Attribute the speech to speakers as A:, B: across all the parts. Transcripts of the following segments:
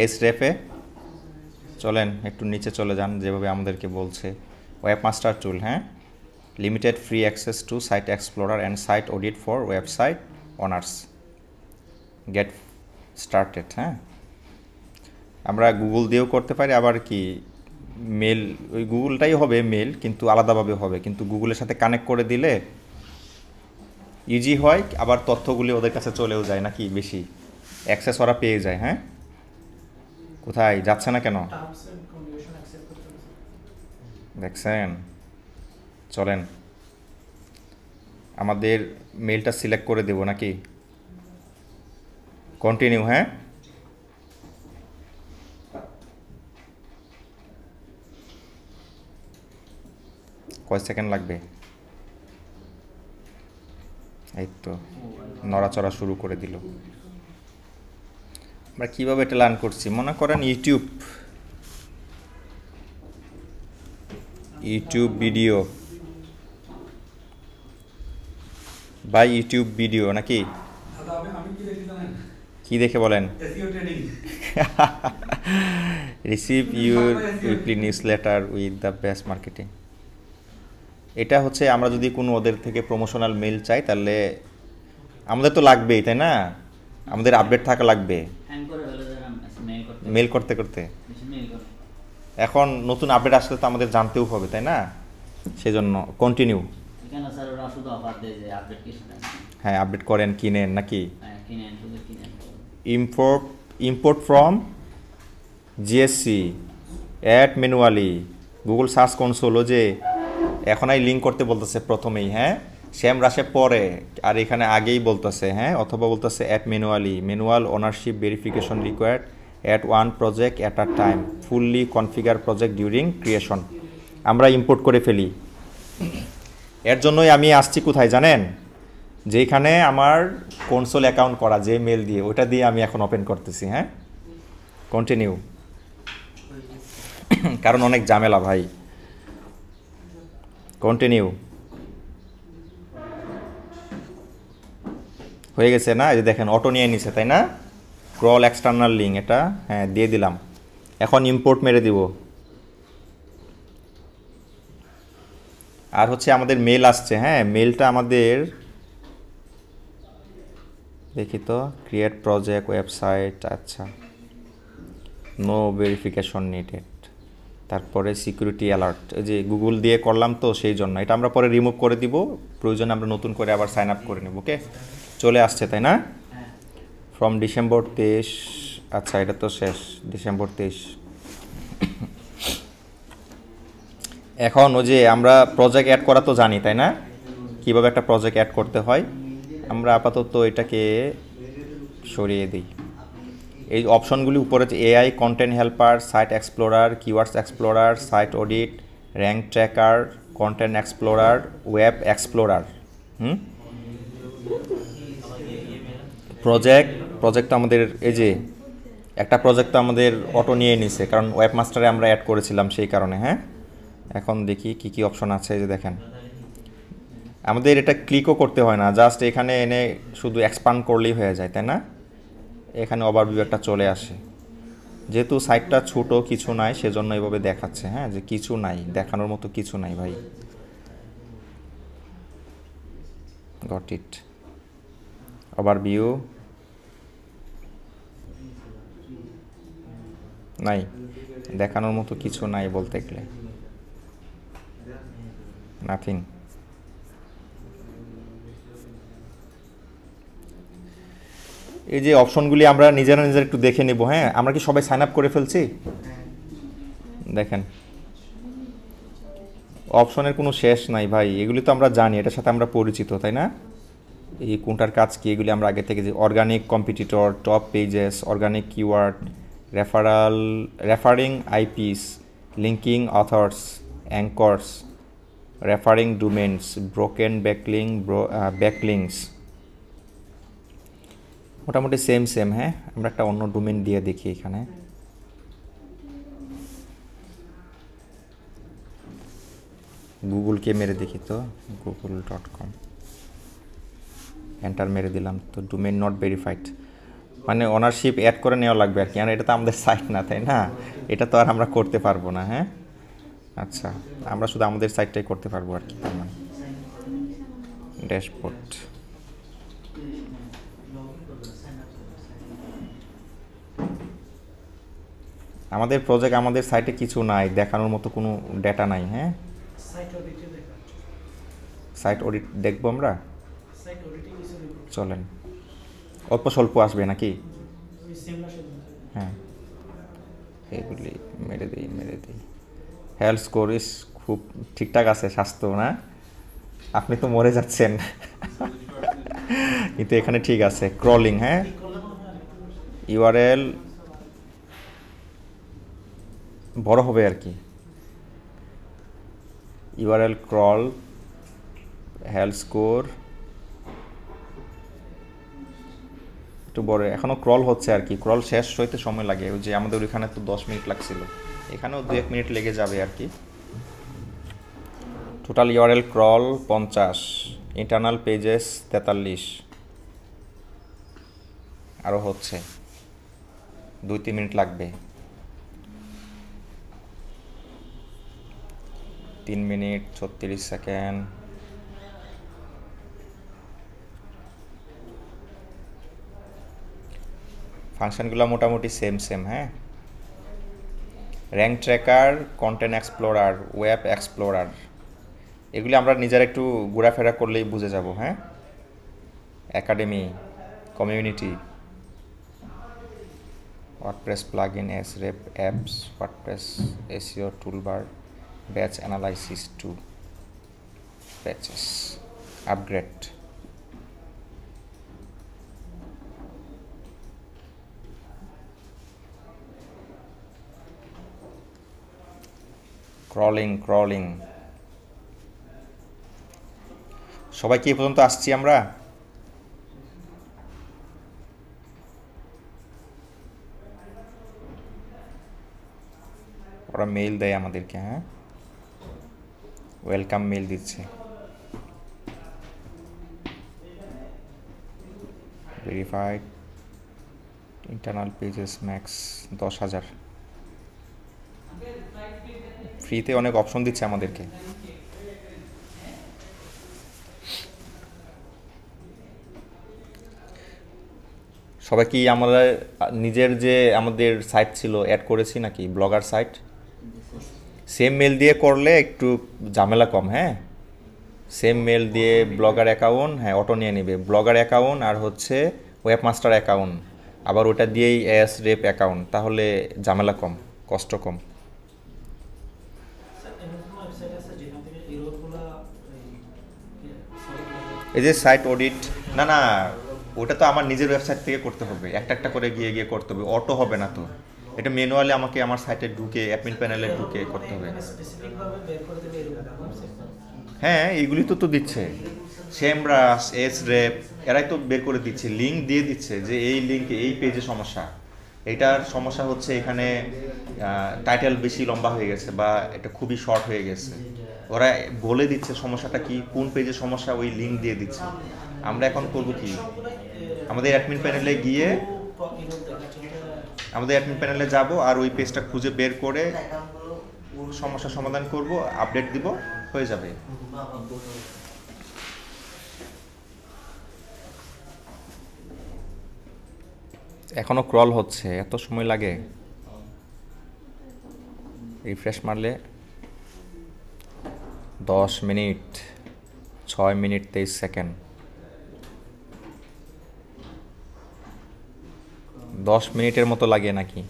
A: S রেফে চলেন একটু নিচে চলে যান, যেভাবে আমাদেরকে বলছে। ওয়েব মাস্টার টুল, হ্যাঁ, limited free access to site explorer and site audit for website owners, get started. হ্যাঁ, আমরা গুগল দিয়েও করতে পারি, আবার কি মেল, ওই গুগলটাই হবে মেল, কিন্তু আলাদাভাবে হবে, কিন্তু গুগলের সাথে কানেক্ট করে দিলে ইজি হয়, আবার তথ্যগুলি ওদের কাছে চলেও যায় নাকি, বেশি অ্যাক্সেস ওরা পেয়ে যায়। হ্যাঁ, কোথায় যাচ্ছে না কেন দেখছেন? চলেন আমাদের মেলটা সিলেক্ট করে দেব নাকি, কন্টিনিউ। হ্যাঁ, কয় সেকেন্ড লাগবে? এই তো নড়াচড়া শুরু করে দিল। আমরা কীভাবে এটা লার্ন করছি, মনে করেন ইউটিউব ভিডিও বা ইউটিউব ভিডিও নাকি, কি দেখে বলেন? Receive your weekly news letter with the best marketing. এটা হচ্ছে আমরা যদি কোনো ওদের থেকে প্রমোশনাল মেল চাই, তাহলে আমাদের তো লাগবেই, তাই না? আমাদের আপডেট থাকা লাগবে মেল করতে করতে। এখন নতুন আপডেট আসলে তো আমাদের জানতেও হবে, তাই না? সেজন্য কন্টিনিউ। হ্যাঁ, আপডেট করেন, কিনেন নাকি। Import from GSC, add manually, Google search কনসোলও যে এখন এই লিঙ্ক করতে বলতেছে প্রথমেই। হ্যাঁ, শ্যাম রাশে পরে, আর এখানে আগেই বলতেছে। হ্যাঁ, অথবা বলতেছে add manually, manual ownership verification required at one project at a time, fully configure project during creation. আমরা ইম্পোর্ট করে ফেলি। এর জন্যই আমি আসছি কোথায় জানেন, যেখানে আমার কনসোল অ্যাকাউন্ট করা, যে মেল দিয়ে, ওটা দিয়ে আমি এখন ওপেন করতেছি। হ্যাঁ, কন্টিনিউ। কারণ অনেক ঝামেলা ভাই। কন্টিনিউ হয়ে গেছে না? এই যে দেখেন অটো নিয়ে নিছে, তাই না? ক্রল এক্সটার্নাল লিঙ্ক, এটা হ্যাঁ দিয়ে দিলাম। এখন ইম্পোর্ট মেরে দিব। আর হচ্ছে আমাদের মেল আসছে। হ্যাঁ, মেলটা আমাদের দেখি তো, ক্রিয়েট প্রজেক্ট ওয়েবসাইট, আচ্ছা, নো ভেরিফিকেশন নিডেড, তারপরে সিকিউরিটি অ্যালার্ট, এই যে গুগল দিয়ে করলাম তো সেই জন্য। এটা আমরা পরে রিমুভ করে দিব, প্রয়োজনে আমরা নতুন করে আবার সাইন আপ করে নেব। ওকে, চলে আসছে তাই না? From December 23। আচ্ছা, এটা তো শেষ, ডিসেম্বর 23। এখন ওই যে আমরা প্রজেক্ট অ্যাড করা তো জানি, তাই না? কীভাবে একটা প্রজেক্ট অ্যাড করতে হয়। আমরা আপাতত এটাকে সরিয়ে দিই। এই অপশনগুলি উপরে, AI, content helper, site explorer, keywords explorer, site audit, rank tracker, content explorer, web explorer. Project আমাদের, এই যে একটা প্রজেক্ট তো আমাদের অটো নিয়ে নিছে, কারণ ওয়েব মাস্টারে আমরা অ্যাড করেছিলাম সেই কারণে। হ্যাঁ, এখন দেখি কি কি অপশন আছে। এই যে দেখেন, আমাদের এটা ক্লিকও করতে হয় না, জাস্ট এখানে এনে শুধু এক্সপান্ড করলেই হয়ে যায়, তাই না? এখানে ওভারভিউ একটা চলে আসে। যেহেতু সাইটটা ছোট, কিছু নাই, সেজন্য এভাবে দেখাচ্ছে। হ্যাঁ, যে কিছু নাই, দেখানোর মতো কিছু নাই ভাই। Got it. ওভারভিউ নাই, দেখানোর মতো কিছু নাই বলতে গেলে, নাথিং। এই যে অপশনগুলি আমরা নিজেরা একটু দেখে নেব। হ্যাঁ, আমরা কি সবাই সাইন আপ করে ফেলছি? দেখেন, অপশনের কোনো শেষ নাই ভাই। এগুলি তো আমরা জানি, এটার সাথে আমরা পরিচিত, তাই না? এই কোনটার কাজ কি, এগুলি আমরা আগে থেকে যে organic competitor, top pages, organic keyword, referring IPs, linking authors, anchors, referring domains, broken backlinks, মোটামুটি সেম। হ্যাঁ, আমরা একটা অন্য ডোমেন দিয়ে দেখি এখানে। গুগলকে মেরে দেখি তো, google.com, এন্টার মেরে দিলাম তো ডোমেন নট ভেরিফাইড। মানে ওনারশিপ অ্যাড করে নেওয়া লাগবে আর কি, আর এটা তো আমাদের সাইট না, তাই না? এটা তো আর আমরা করতে পারবো না। হ্যাঁ, আচ্ছা, আমরা শুধু আমাদের সাইটটাই করতে পারবো আর কি। তার মানে ড্যাশবোর্ড, আমাদের প্রজেক্ট, আমাদের সাইটে কিছু নাই, দেখানোর মতো কোনো ডেটা নাই। হ্যাঁ, সাইট অডিট দেখবো আমরা, চলেন। অল্প স্বল্প আসবে নাকি? হ্যাঁ, এগুলি মেরে দিই। হেলথ স্কোর ইস খুব ঠিকঠাক আছে, স্বাস্থ্য না, আপনি তো মরে যাচ্ছেন কিন্তু এখানে ঠিক আছে। ক্রলিং, হ্যাঁ, ইউআরএল বড় হবে আর কি, ইউআরএল ক্রল, হেলথ স্কোর একটু বড়, এখনও ক্রল হচ্ছে আর কি, ক্রল শেষ হইতে সময় লাগে। ওই যে আমাদের ওইখানে তো 10 মিনিট লাগছিল, এখানেও 2-1 মিনিট লেগে যাবে আর কি। Total URL crawl 50, internal pages 43, আরও হচ্ছে, 2-3 মিনিট লাগবে। 3 মিনিট 36 সেকেন্ড। ফাংশনগুলো মোটামুটি সেম। হ্যাঁ, rank tracker, content explorer, web explorer, এগুলি আমরা নিজেরা একটু ঘোরাফেরা করলেই বুঝে যাব। হ্যাঁ, একাডেমি, কমিউনিটি, ওয়ার্ডপ্রেস প্লাগইন, এসরেপ apps, WordPress SEO toolbar, batch analysis to batches, upgrade, crawling. সবাই কি পর্যন্ত আসছি আমরা? ওরা মেইল দেয় আমাদেরকে, হ্যাঁ, ওয়েলকাম মেইল দিচ্ছে। ভেরিফাইড, ইন্টারনাল পেজেস ম্যাক্স 10,000, ফ্রিতে অনেক অপশন দিচ্ছে আমাদেরকে। সবাই কি আমরা নিজের যে আমাদের সাইট ছিল অ্যাড করেছি নাকি, ব্লগার সাইট? সেম মেল দিয়ে করলে একটু ঝামেলা কম। হ্যাঁ, সেম মেল দিয়ে ব্লগার অ্যাকাউন্ট, হ্যাঁ, অটো নিয়ে নেবে ব্লগার অ্যাকাউন্ট আর হচ্ছে ওয়েবমাস্টার অ্যাকাউন্ট, আবার ওটা দিয়েই এসরেপ অ্যাকাউন্ট, তাহলে ঝামেলা কম, কষ্ট কম। এই যে সাইট অডিট, না, ওটা তো আমার নিজের ওয়েবসাইট থেকে করতে হবে, একটা করে গিয়ে করতে হবে, অটো হবে না তো। এটা ম্যানুয়ালি আমাকে আমার সাইটে ঢুকে, অ্যাডমিন প্যানেলে ঢুকে করতে হবে। হ্যাঁ, এইগুলি তো দিচ্ছে, সেমরাস, এসরেপ, এরাই তো বের করে দিচ্ছে, লিঙ্ক দিয়ে দিচ্ছে যে এই লিঙ্কে এই পেজে সমস্যা, এটার সমস্যা হচ্ছে এখানে টাইটেল বেশি লম্বা হয়ে গেছে বা এটা খুবই শর্ট হয়ে গেছে, ওরা বলে দিচ্ছে সমস্যাটা কি, কোন পেজে সমস্যা, ওই লিঙ্ক দিয়ে দিচ্ছে। আমরা এখন করব কি, আমাদের অ্যাডমিন প্যানেলে গিয়ে, আমাদের অ্যাডমিন প্যানেলে যাব আর ওই পেজটা খুঁজে বের করে সমস্যা সমাধান করব, আপডেট দিব, হয়ে যাবে। এখনো ক্রল হচ্ছে, এত সময় লাগে? রিফ্রেশ মারলে 10 মিনিট 6 মিনিট 23 সেকেন্ড, 10 মিনিটের মতো লাগে নাকি?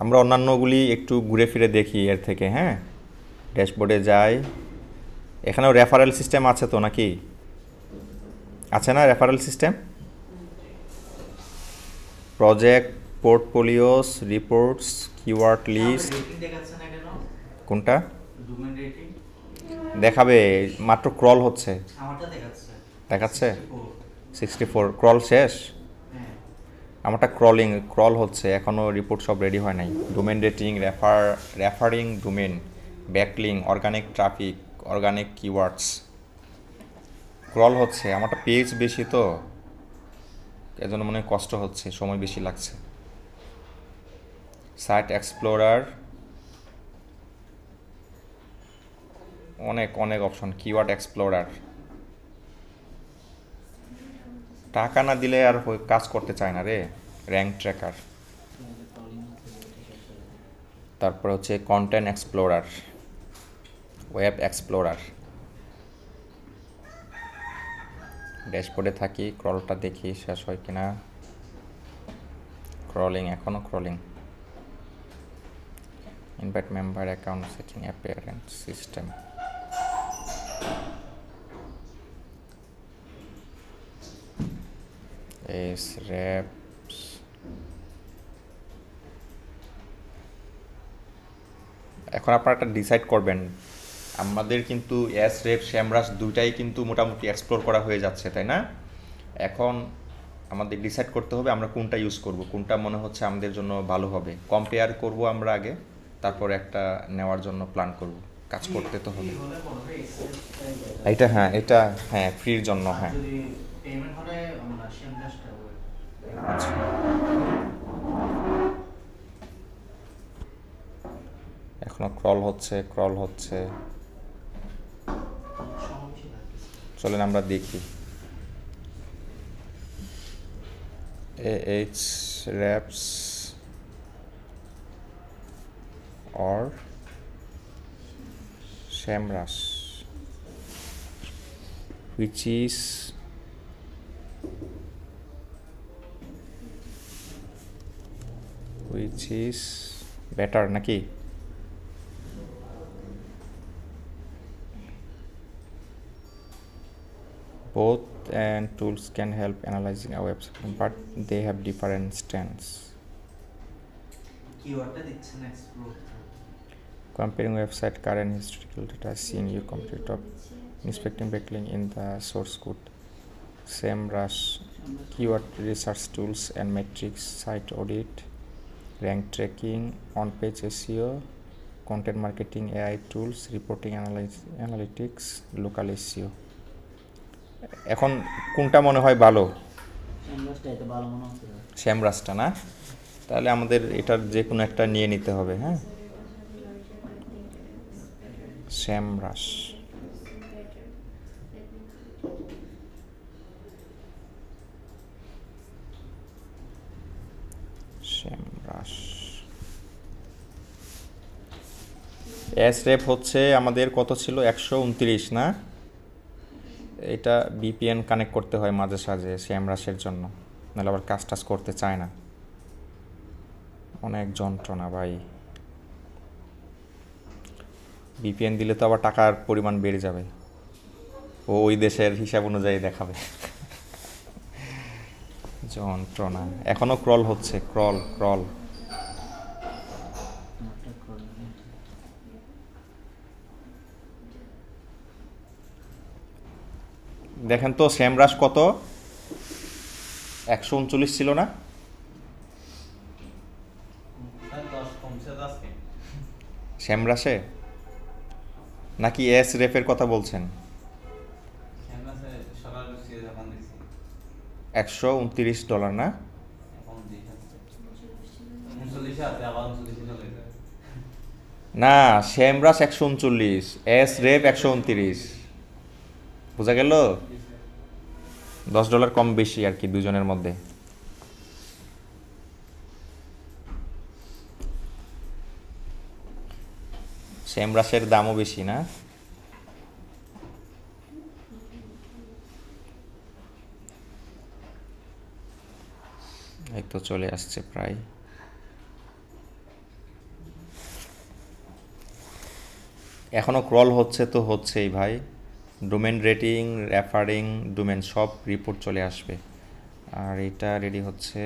A: আমরা অন্যান্যগুলি একটু ঘুরে ফিরে দেখি এর থেকে। হ্যাঁ, ড্যাশবোর্ডে যাই, এখানেও রেফারেল সিস্টেম আছে তো নাকি? আছে না referral system? Project, portfolios, reports, keyword list, কোনটা দেখাবে? মাত্র ক্রল হচ্ছে, দেখাচ্ছে 64, ক্রল শেষ, আমারটা ক্রল হচ্ছে, এখনও রিপোর্ট সব রেডি হয় নাই। Domain rating, referring domain, backlink, organic traffic, organic keywords, crawl হচ্ছে, আমারটা পেজ বেশি তো এজন্য মনে হয় কষ্ট হচ্ছে, সময় বেশি লাগছে। সাইট এক্সপ্লোরার, অনেক অনেক অপশন, কিওয়ার্ড এক্সপ্লোরার। টাকা না দিলে আর কাজ করতে চায় না রে। র্যাঙ্ক ট্র্যাকার, তারপর হচ্ছে কন্টেন্ট এক্সপ্লোরার, ওয়েব এক্সপ্লোরার। ড্যাশবোর্ডে থাকি, ক্রলটা দেখি শেষ হয় কিনা। ক্রলিং, এখনও crawling. Invite member, account setting, appearance, system. S reps, এখন আপনারা একটা ডিসাইড করবেন। আমাদের কিন্তু এস রেপ শ্যামরাস দুইটাই কিন্তু মোটামুটি এক্সপ্লোর করা হয়ে যাচ্ছে, তাই না? এখন আমাদের ডিসাইড করতে হবে আমরা কোনটা ইউজ করব, কোনটা মনে হচ্ছে আমাদের জন্য ভালো হবে। কম্পেয়ার করব আমরা আগে, তারপর একটা নেওয়ার জন্য প্ল্যান করব। কাজ করতে তো হবে। এটা হ্যাঁ, এটা হ্যাঁ ফ্রির জন্য, হ্যাঁ। আচ্ছা, এখনো ক্রল হচ্ছে, ক্রল হচ্ছে। চলেন আমরা দেখি। AH reps or SEMrush, which is better নাকি? Both and tools can help analyzing a website, but they have different strengths. Comparing website current historical data, seeing your competitor, inspecting backlink in the source code. SEMrush, keyword research tools and metrics, site audit, rank tracking, on-page SEO, content marketing, AI tools, reporting analytics, local SEO. এখন কোনটা মনে হয় ভালো? শ্যামরাসটা না? তাহলে আমাদের এটার যে কোনো একটা নিয়ে নিতে হবে। হ্যাঁ, শ্যামরাস। শ্যামরাস এস রেপ হচ্ছে আমাদের কত ছিল? 129 না? এটা বিপিএন কানেক্ট করতে হয় মাঝে সাঝে শ্যামরাসের জন্য, নাহলে আবার কাজ টাজ করতে চায় না। অনেক যন্ত্রণা ভাই। বিপিএন দিলে তো আবার টাকার পরিমাণ বেড়ে যাবে, ও ওই দেশের হিসাব অনুযায়ী দেখাবে। যন্ত্রণা। এখনো ক্রল হচ্ছে, ক্রল ক্রল। দেখেন তো শ্যামরাস কত? 139 ছিল না? শ্যামরাসে নাকি এস রেফের কথা বলছেন? 129 ডলার না? না, শ্যামরাস 139, এস রেপ 129। বোঝা গেল? $10 কম বেশি আর কি দুজনের মধ্যে। শ্যামরাসের দামও বেশি না? এই তো চলে আসছে প্রায়। এখনো ক্রল হচ্ছে তো হচ্ছেই ভাই। ডোমেন রেটিং, রেফারিং ডোমেন সব রিপোর্ট চলে আসবে। আর এটা রেডি হচ্ছে।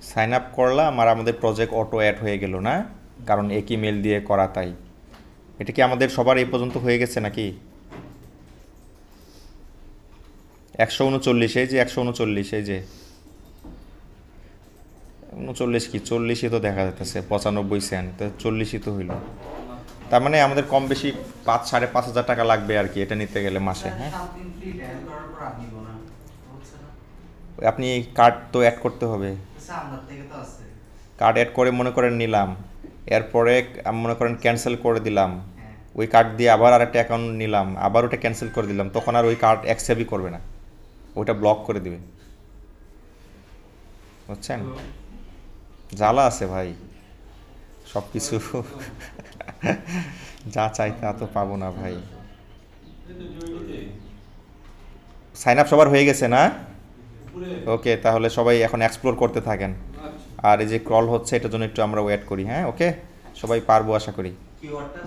A: সাইন আপ করলাম আর আমাদের প্রজেক্ট অটো অ্যাড হয়ে গেল না, কারণ একই মেল দিয়ে করা, তাই। এটা কি আমাদের সবার এই পর্যন্ত হয়ে গেছে নাকি? 139, এই যে 139, এই যে 39 কি 40ই তো দেখা যাচ্ছে, 95 সেন্ট, তো 40ই তো হইল। তার মানে আমাদের কম বেশি 5,000-5,500 টাকা লাগবে আর কি এটা নিতে গেলে মাসে। হ্যাঁ,
B: 7 দিন ফ্রি ট্রায়াল করার পর আর নিব না, হচ্ছে না।
A: আপনি কার্ড তো অ্যাড করতে হবে,
B: আচ্ছা, আপনার থেকে তো আছে।
A: কার্ড অ্যাড করে মনে করেন নিলাম, এরপরে মনে করেন ক্যান্সেল করে দিলাম,
B: হ্যাঁ,
A: ওই কার্ড দিয়ে আবার আরেকটা অ্যাকাউন্ট নিলাম, আবার ওটা ক্যান্সেল করে দিলাম, তখন আর ওই কার্ড অ্যাকসেপ্টই করবে না, ওটা ব্লক করে দিবে, বুঝছেন? জ্বালা আছে ভাই, সব কিছু যা চাই তা তো পাবো না ভাই। সাইন আপ সবার হয়ে গেছে না? ওকে, তাহলে সবাই এখন এক্সপ্লোর করতে থাকেন, আর এই যে ক্রল হচ্ছে এটার জন্য একটু আমরা ওয়েট করি। হ্যাঁ, ওকে, সবাই পারবো আশা করি।
B: কিওয়ার্ডটা